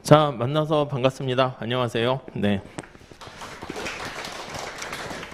자, 만나서 반갑습니다. 안녕하세요. 네.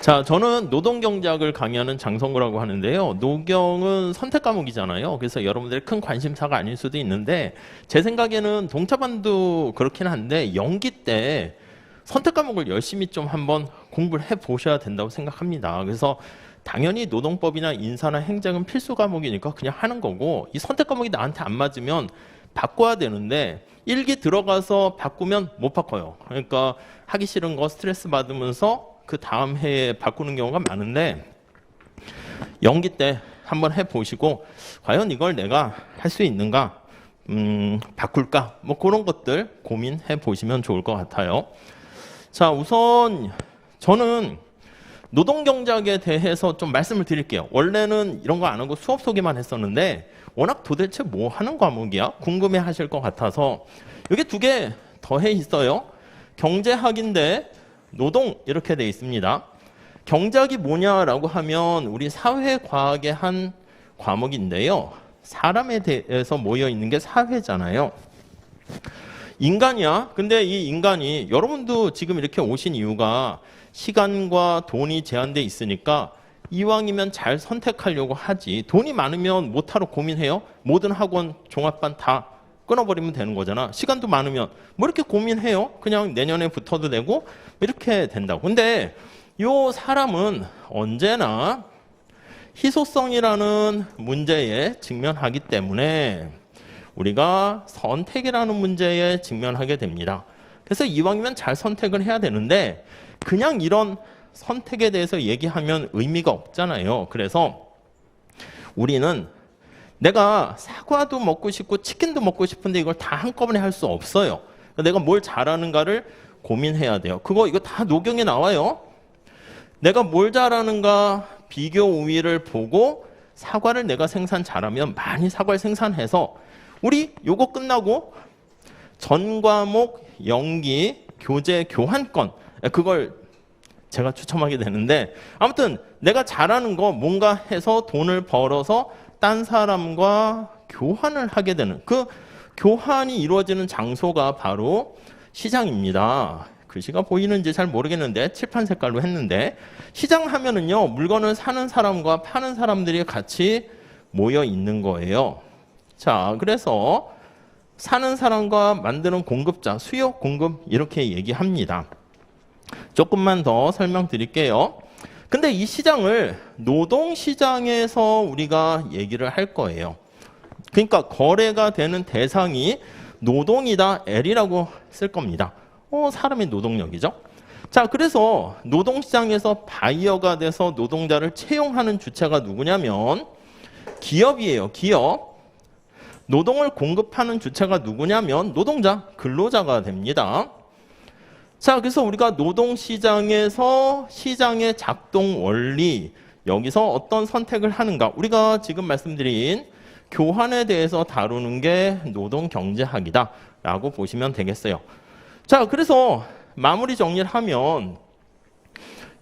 자, 저는 노동경제학을 강의하는 장성구라고 하는데요. 노경은 선택 과목이잖아요. 그래서 여러분들의 큰 관심사가 아닐 수도 있는데 제 생각에는 동차반도 그렇긴 한데 연기 때 선택 과목을 열심히 좀 한번 공부를 해보셔야 된다고 생각합니다. 그래서 당연히 노동법이나 인사나 행정은 필수 과목이니까 그냥 하는 거고 이 선택 과목이 나한테 안 맞으면 바꿔야 되는데 1기 들어가서 바꾸면 못 바꿔요. 그러니까 하기 싫은 거 스트레스 받으면서 그 다음 해에 바꾸는 경우가 많은데 연기 때 한번 해보시고 과연 이걸 내가 할 수 있는가, 바꿀까, 뭐 그런 것들 고민해 보시면 좋을 것 같아요. 자, 우선 저는 노동경제학에 대해서 좀 말씀을 드릴게요. 원래는 이런 거 안 하고 수업 소개만 했었는데 워낙 도대체 뭐 하는 과목이야? 궁금해 하실 것 같아서 여기 두 개 더해 있어요. 경제학인데 노동 이렇게 돼 있습니다. 경제학이 뭐냐라고 하면 우리 사회과학의 한 과목인데요. 사람에 대해서 모여 있는 게 사회잖아요. 인간이야. 근데 이 인간이 여러분도 지금 이렇게 오신 이유가 시간과 돈이 제한돼 있으니까 이왕이면 잘 선택하려고 하지. 돈이 많으면 못하러 고민해요. 모든 학원 종합반 다 끊어버리면 되는 거잖아. 시간도 많으면 뭐 이렇게 고민해요. 그냥 내년에 붙어도 되고 이렇게 된다고. 근데 요 사람은 언제나 희소성이라는 문제에 직면하기 때문에 우리가 선택이라는 문제에 직면하게 됩니다. 그래서 이왕이면 잘 선택을 해야 되는데 그냥 이런 선택에 대해서 얘기하면 의미가 없잖아요. 그래서 우리는 내가 사과도 먹고 싶고 치킨도 먹고 싶은데 이걸 다 한꺼번에 할 수 없어요. 내가 뭘 잘하는가를 고민해야 돼요. 이거 다 노경에 나와요. 내가 뭘 잘하는가 비교 우위를 보고 사과를 내가 생산 잘하면 많이 사과를 생산해서 우리 요거 끝나고 전 과목 연기 교재 교환권 그걸 제가 추첨하게 되는데 아무튼 내가 잘하는 거 뭔가 해서 돈을 벌어서 딴 사람과 교환을 하게 되는 그 교환이 이루어지는 장소가 바로 시장입니다. 글씨가 보이는지 잘 모르겠는데 칠판 색깔로 했는데 시장 하면은요 물건을 사는 사람과 파는 사람들이 같이 모여 있는 거예요. 자, 그래서 사는 사람과 만드는 공급자, 수요, 공급 이렇게 얘기합니다. 조금만 더 설명드릴게요. 근데 이 시장을 노동시장에서 우리가 얘기를 할 거예요. 그러니까 거래가 되는 대상이 노동이다, L이라고 쓸 겁니다. 사람의 노동력이죠. 자, 그래서 노동시장에서 바이어가 돼서 노동자를 채용하는 주체가 누구냐면 기업이에요. 기업. 노동을 공급하는 주체가 누구냐면 노동자, 근로자가 됩니다. 자, 그래서 우리가 노동시장에서 시장의 작동 원리, 여기서 어떤 선택을 하는가, 우리가 지금 말씀드린 교환에 대해서 다루는 게 노동경제학이다 라고 보시면 되겠어요. 자, 그래서 마무리 정리를 하면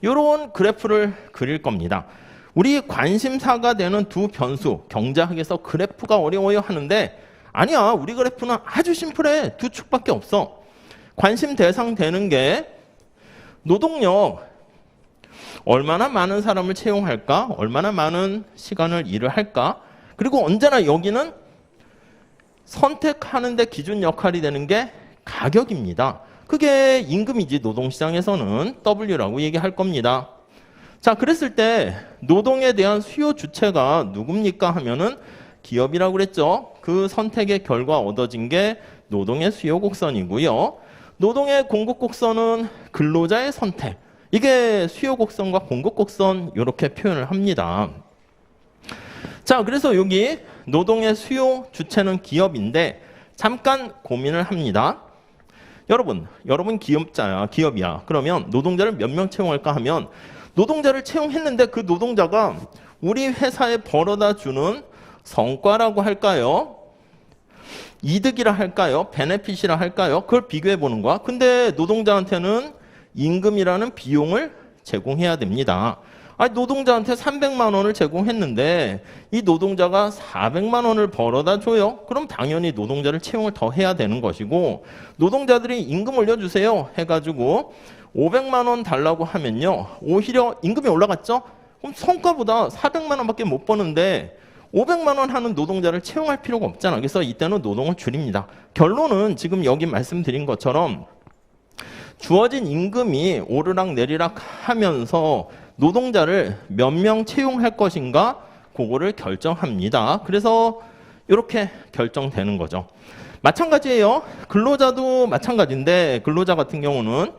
이런 그래프를 그릴 겁니다. 우리 관심사가 되는 두 변수, 경제학에서 그래프가 어려워요 하는데 아니야, 우리 그래프는 아주 심플해. 두 축밖에 없어. 관심 대상 되는 게 노동력, 얼마나 많은 사람을 채용할까, 얼마나 많은 시간을 일을 할까, 그리고 언제나 여기는 선택하는 데 기준 역할이 되는 게 가격입니다. 그게 임금이지. 노동시장에서는 W라고 얘기할 겁니다. 자, 그랬을 때 노동에 대한 수요 주체가 누굽니까 하면은 기업이라고 그랬죠. 그 선택의 결과 얻어진 게 노동의 수요 곡선이고요. 노동의 공급 곡선은 근로자의 선택. 이게 수요 곡선과 공급 곡선 이렇게 표현을 합니다. 자, 그래서 여기 노동의 수요 주체는 기업인데 잠깐 고민을 합니다. 여러분 기업이야. 그러면 노동자를 몇 명 채용할까 하면 노동자를 채용했는데 그 노동자가 우리 회사에 벌어다 주는 성과라고 할까요? 이득이라 할까요? 베네핏이라 할까요? 그걸 비교해 보는 거야. 근데 노동자한테는 임금이라는 비용을 제공해야 됩니다. 아니, 노동자한테 300만 원을 제공했는데 이 노동자가 400만 원을 벌어다 줘요. 그럼 당연히 노동자를 채용을 더 해야 되는 것이고, 노동자들이 임금 올려주세요 해가지고 500만 원 달라고 하면요, 오히려 임금이 올라갔죠? 그럼 성과보다 400만 원밖에 못 버는데 500만 원 하는 노동자를 채용할 필요가 없잖아. 그래서 이때는 노동을 줄입니다. 결론은 지금 여기 말씀드린 것처럼 주어진 임금이 오르락 내리락 하면서 노동자를 몇 명 채용할 것인가 그거를 결정합니다. 그래서 이렇게 결정되는 거죠. 마찬가지예요. 근로자도 마찬가지인데, 근로자 같은 경우는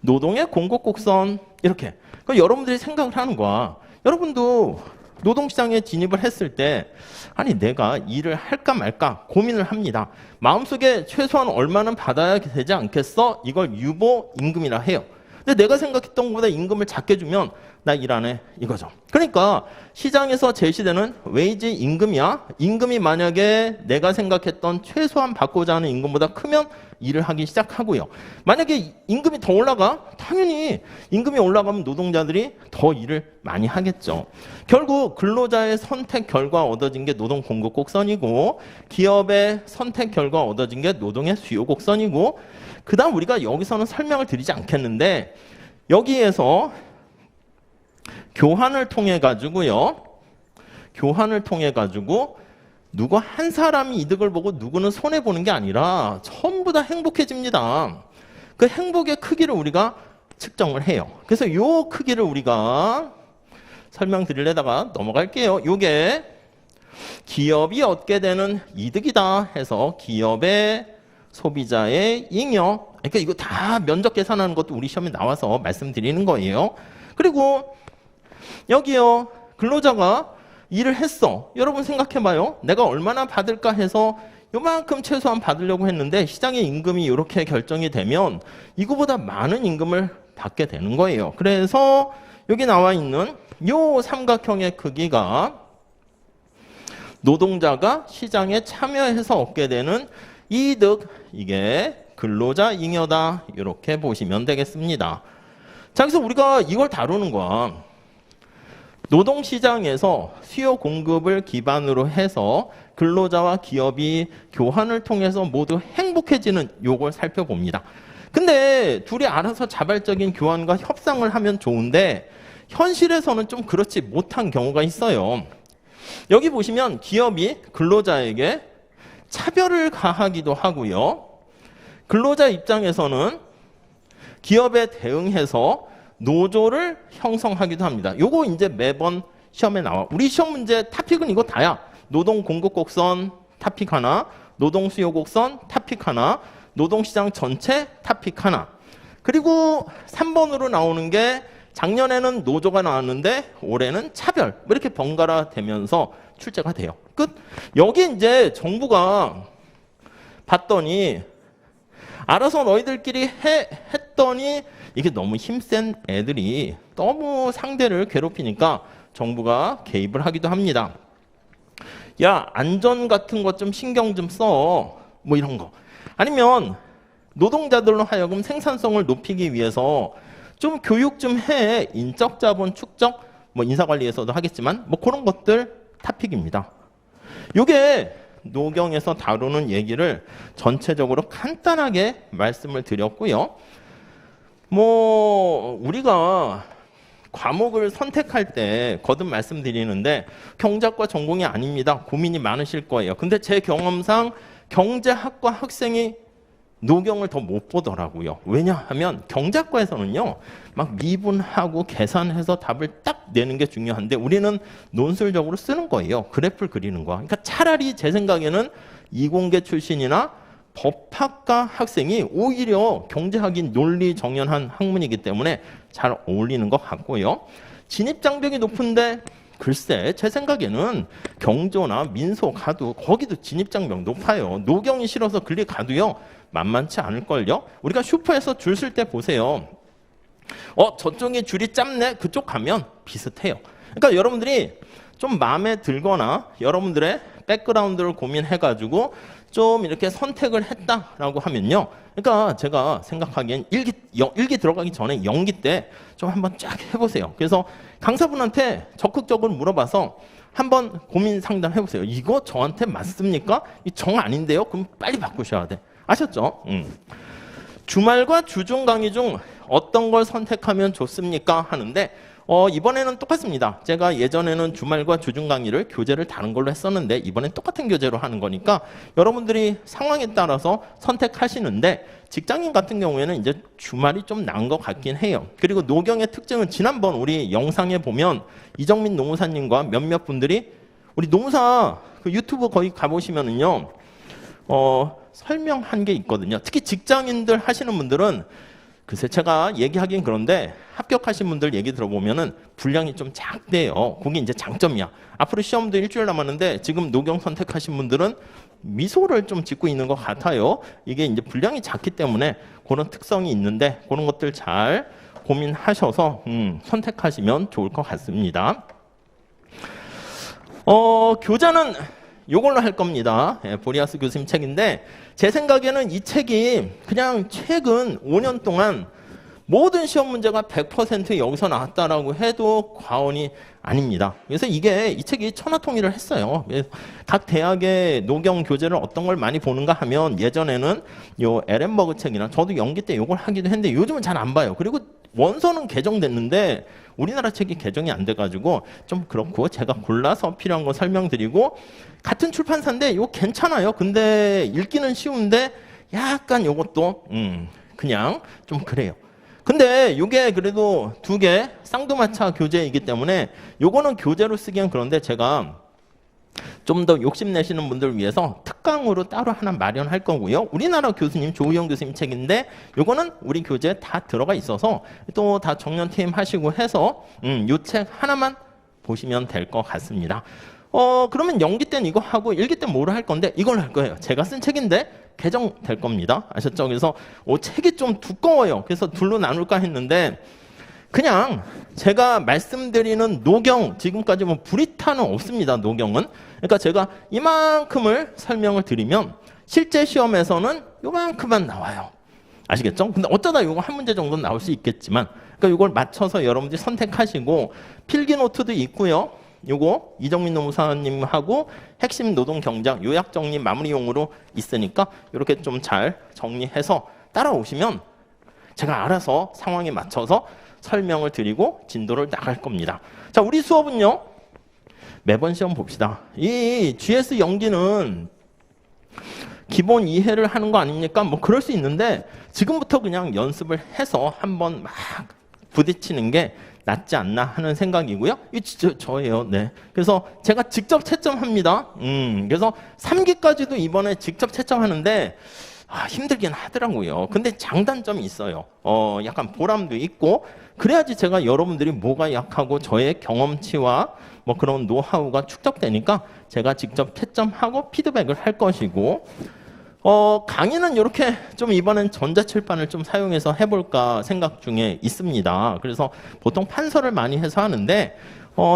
노동의 공급 곡선 이렇게. 그럼 여러분들이 생각을 하는 거야. 여러분도 노동시장에 진입을 했을 때 아니 내가 일을 할까 말까 고민을 합니다. 마음속에 최소한 얼마는 받아야 되지 않겠어? 이걸 유보 임금이라 해요. 근데 내가 생각했던 것보다 임금을 작게 주면 나 일 안 해 이거죠. 그러니까 시장에서 제시되는 웨이지 임금이야. 임금이 만약에 내가 생각했던 최소한 받고자 하는 임금보다 크면 일을 하기 시작하고요. 만약에 임금이 더 올라가? 당연히 임금이 올라가면 노동자들이 더 일을 많이 하겠죠. 결국 근로자의 선택 결과 얻어진 게 노동 공급 곡선이고, 기업의 선택 결과 얻어진 게 노동의 수요 곡선이고, 그 다음 우리가 여기서는 설명을 드리지 않겠는데, 여기에서 교환을 통해 가지고요. 교환을 통해 가지고 누구 한 사람이 이득을 보고 누구는 손해 보는 게 아니라 전부 다 행복해집니다. 그 행복의 크기를 우리가 측정을 해요. 그래서 이 크기를 우리가 설명드리려다가 넘어갈게요. 이게 기업이 얻게 되는 이득이다 해서 기업의 소비자의 잉여. 그러니까 이거 다 면적 계산하는 것도 우리 시험에 나와서 말씀드리는 거예요. 그리고 여기요, 근로자가 일을 했어. 여러분 생각해봐요. 내가 얼마나 받을까 해서 요만큼 최소한 받으려고 했는데 시장의 임금이 이렇게 결정이 되면 이거보다 많은 임금을 받게 되는 거예요. 그래서 여기 나와 있는 요 삼각형의 크기가 노동자가 시장에 참여해서 얻게 되는 이득, 이게 근로자 잉여다. 이렇게 보시면 되겠습니다. 자, 그래서 우리가 이걸 다루는 거야. 노동시장에서 수요 공급을 기반으로 해서 근로자와 기업이 교환을 통해서 모두 행복해지는 요걸 살펴봅니다. 근데 둘이 알아서 자발적인 교환과 협상을 하면 좋은데 현실에서는 좀 그렇지 못한 경우가 있어요. 여기 보시면 기업이 근로자에게 차별을 가하기도 하고요. 근로자 입장에서는 기업에 대응해서 노조를 형성하기도 합니다. 요거 이제 매번 시험에 나와. 우리 시험 문제 타픽은 이거 다야. 노동 공급 곡선 타픽 하나, 노동 수요 곡선 타픽 하나, 노동시장 전체 타픽 하나. 그리고 3번으로 나오는 게 작년에는 노조가 나왔는데 올해는 차별. 뭐 이렇게 번갈아 되면서 출제가 돼요. 끝. 여기 이제 정부가 봤더니 알아서 너희들끼리 했더니 이게 너무 힘센 애들이 너무 상대를 괴롭히니까 정부가 개입을 하기도 합니다. 야, 안전 같은 것 좀 신경 좀 써. 뭐 이런 거. 아니면 노동자들로 하여금 생산성을 높이기 위해서 좀 교육 좀 해. 인적 자본 축적, 뭐 인사관리에서도 하겠지만 뭐 그런 것들 타픽입니다. 요게 노경에서 다루는 얘기를 전체적으로 간단하게 말씀을 드렸고요. 뭐 우리가 과목을 선택할 때 거듭 말씀드리는데 경제학과 전공이 아닙니다. 고민이 많으실 거예요. 근데 제 경험상 경제학과 학생이 노경을 더 못 보더라고요. 왜냐하면 경제학과에서는요, 막 미분하고 계산해서 답을 딱 내는 게 중요한데 우리는 논술적으로 쓰는 거예요. 그래프를 그리는 거. 그러니까 차라리 제 생각에는 이공계 출신이나 법학과 학생이 오히려 경제학인 논리 정연한 학문이기 때문에 잘 어울리는 것 같고요. 진입장벽이 높은데 글쎄 제 생각에는 경조나 민소 가도 거기도 진입장벽 높아요. 노경이 싫어서 글리 가도요 만만치 않을걸요. 우리가 슈퍼에서 줄 쓸 때 보세요. 저쪽이 줄이 짧네. 그쪽 가면 비슷해요. 그러니까 여러분들이 좀 마음에 들거나 여러분들의 백그라운드를 고민해가지고 좀 이렇게 선택을 했다라고 하면요. 그러니까 제가 생각하기엔 일기 들어가기 전에 연기 때 좀 한번 쫙 해보세요. 그래서 강사분한테 적극적으로 물어봐서 한번 고민 상담해보세요. 이거 저한테 맞습니까? 이 정 아닌데요? 그럼 빨리 바꾸셔야 돼. 아셨죠? 주말과 주중 강의 중 어떤 걸 선택하면 좋습니까? 하는데 이번에는 똑같습니다. 제가 예전에는 주말과 주중 강의를 교재를 다른 걸로 했었는데 이번엔 똑같은 교재로 하는 거니까 여러분들이 상황에 따라서 선택하시는데 직장인 같은 경우에는 이제 주말이 좀 나은 것 같긴 해요. 그리고 노경의 특징은 지난번 우리 영상에 보면 이정민 노무사님과 몇몇 분들이 우리 노무사 그 유튜브 거기 가보시면은요 설명한 게 있거든요. 특히 직장인들 하시는 분들은 글쎄 제가 얘기하긴 그런데 합격하신 분들 얘기 들어보면은 분량이 좀 작대요. 그게 이제 장점이야. 앞으로 시험도 일주일 남았는데 지금 노경 선택하신 분들은 미소를 좀 짓고 있는 것 같아요. 이게 이제 분량이 작기 때문에 그런 특성이 있는데 그런 것들 잘 고민하셔서 선택하시면 좋을 것 같습니다. 교재는 이걸로 할 겁니다. 보리아스 교수님 책인데 제 생각에는 이 책이 그냥 최근 5년 동안 모든 시험 문제가 100% 여기서 나왔다라고 해도 과언이 아닙니다. 그래서 이 책이 천하통일을 했어요. 각 대학의 노경 교재를 어떤 걸 많이 보는가 하면 예전에는 요 에렌버그 책이나 저도 연기 때 이걸 하기도 했는데 요즘은 잘 안 봐요. 그리고 원서는 개정됐는데 우리나라 책이 개정이 안 돼가지고 좀 그렇고 제가 골라서 필요한 거 설명드리고 같은 출판사인데 이거 괜찮아요. 근데 읽기는 쉬운데 약간 이것도 그냥 좀 그래요. 근데 이게 그래도 두 개 쌍두마차 교재이기 때문에 요거는 교재로 쓰기엔 그런데 제가 좀 더 욕심내시는 분들을 위해서 특강으로 따로 하나 마련할 거고요. 우리나라 교수님, 조우영 교수님 책인데 요거는 우리 교재에 다 들어가 있어서 또 다 정년퇴임 하시고 해서 요 책 하나만 보시면 될 것 같습니다. 그러면 연기 때는 이거 하고 일기 때는 뭐를 할 건데 이걸 할 거예요. 제가 쓴 책인데 개정될 겁니다. 아셨죠? 그래서 책이 좀 두꺼워요. 그래서 둘로 나눌까 했는데 그냥 제가 말씀드리는 노경 지금까지 뭐 브리타는 없습니다. 노경은. 그러니까 제가 이만큼을 설명을 드리면 실제 시험에서는 요만큼만 나와요. 아시겠죠? 근데 어쩌다 요거 한 문제 정도는 나올 수 있겠지만 그러니까 이걸 맞춰서 여러분들이 선택하시고 필기 노트도 있고요. 요거 이정민 노무사님하고 핵심 노동 경장 요약 정리 마무리용으로 있으니까 이렇게 좀 잘 정리해서 따라오시면 제가 알아서 상황에 맞춰서 설명을 드리고 진도를 나갈 겁니다. 자, 우리 수업은요. 매번 시험 봅시다. 이 GS 연기는 기본 이해를 하는 거 아닙니까? 뭐 그럴 수 있는데 지금부터 그냥 연습을 해서 한번 막 부딪히는 게 낫지 않나 하는 생각이고요. 이 진짜 저예요. 네. 그래서 제가 직접 채점합니다. 그래서 3기까지도 이번에 직접 채점하는데 힘들긴 하더라고요. 근데 장단점이 있어요. 약간 보람도 있고 그래야지 제가 여러분들이 뭐가 약하고 저의 경험치와 뭐 그런 노하우가 축적되니까 제가 직접 채점하고 피드백을 할 것이고 강의는 이렇게 좀 이번엔 전자칠판을 좀 사용해서 해볼까 생각 중에 있습니다. 그래서 보통 판서를 많이 해서 하는데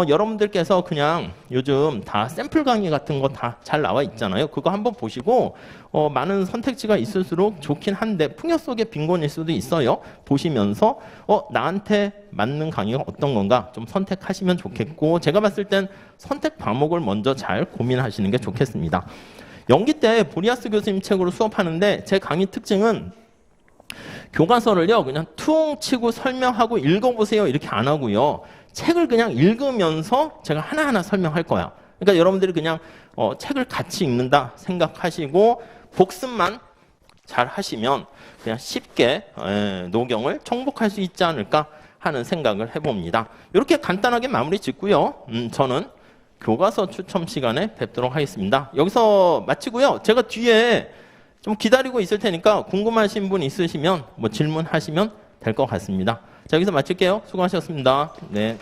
여러분들께서 그냥 요즘 다 샘플 강의 같은 거 다 잘 나와 있잖아요. 그거 한번 보시고 많은 선택지가 있을수록 좋긴 한데 풍요 속의 빈곤일 수도 있어요. 보시면서 나한테 맞는 강의가 어떤 건가 좀 선택하시면 좋겠고 제가 봤을 땐 선택 과목을 먼저 잘 고민하시는 게 좋겠습니다. 연기 때 보리아스 교수님 책으로 수업하는데 제 강의 특징은 교과서를요 그냥 퉁 치고 설명하고 읽어보세요 이렇게 안 하고요. 책을 그냥 읽으면서 제가 하나하나 설명할 거야. 그러니까 여러분들이 그냥 책을 같이 읽는다 생각하시고 복습만 잘 하시면 그냥 쉽게 노경을 정복할 수 있지 않을까 하는 생각을 해봅니다. 이렇게 간단하게 마무리 짓고요. 저는 교과서 추첨 시간에 뵙도록 하겠습니다. 여기서 마치고요. 제가 뒤에 좀 기다리고 있을 테니까 궁금하신 분 있으시면 뭐 질문하시면 될 것 같습니다. 자, 여기서 마칠게요. 수고하셨습니다. 네.